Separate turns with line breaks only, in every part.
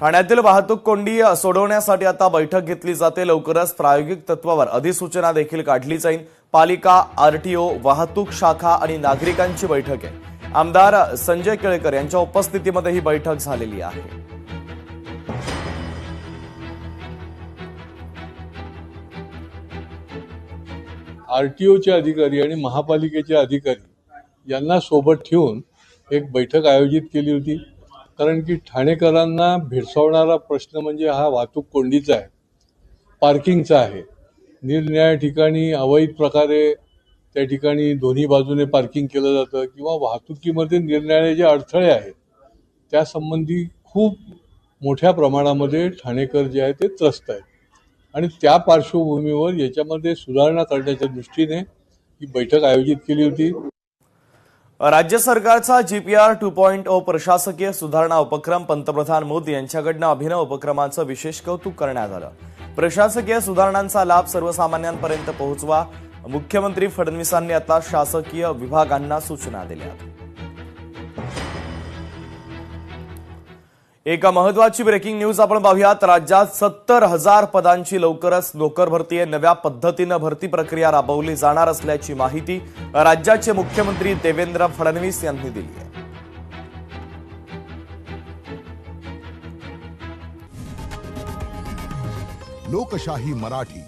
ठाण्यातील वाहतूक कोंडी सोडवण्यासाठी आता बैठक घेतली जाते। लवकरच प्रायोगिक तत्वावर अधिसूचना देखील काढली जाईल। पालिका, आरटीओ, वाहतूक शाखा आणि नागरिकांची बैठक आहे। आमदार संजय केळकर यांच्या उपस्थितीमध्ये ही बैठक झालेली आहे।
आरटीओचे अधिकारी आणि महापालिकेचे अधिकारी यांना सोबत ठेवून एक बैठक आयोजित केली होती। कारण की ठाणेकरांना भेडसावणारा प्रश्न म्हणजे हा वाहतूक कोंडीचा आहे, पार्किंगचा आहे। निरनिराळ्या ठिकाणी अवैध प्रकारे त्या ठिकाणी दोन्ही बाजूने पार्किंग केलं जातं किंवा वाहतुकीमध्ये निरनिराळे जे अडथळे आहेत त्यासंबंधी खूप मोठ्या प्रमाणामध्ये ठाणेकर जे आहेत ते त्रस्त आहेत आणि त्या पार्श्वभूमीवर याच्यामध्ये सुधारणा करण्याच्या दृष्टीने ही बैठक आयोजित केली होती।
राज्य सरकारचा जीपीआर 2.0 प्रशासकीय सुधारणा उपक्रम पंतप्रधान मोदी यांच्याकडून अभिनव उपक्रमाचं विशेष कौतुक करण्यात आलं। प्रशासकीय सुधारणांचा लाभ सर्वसामान्यांपर्यंत पोहोचवा, मुख्यमंत्री फडणवीसांनी आता शासकीय विभागांना सूचना दिल्या। एक महत्वाची ब्रेकिंग न्यूज आपण पाहूयात। राज्यात 70,000 पदांची लवकरच नोकर भरती आहे। नव्या पद्धतीने भरती प्रक्रिया राबवली जाणार असल्याची माहिती राज्याचे मुख्यमंत्री देवेंद्र फडणवीस यांनी दिली आहे।
लोकशाही मराठी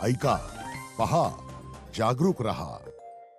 ऐका, पहा, जागरूक रहा।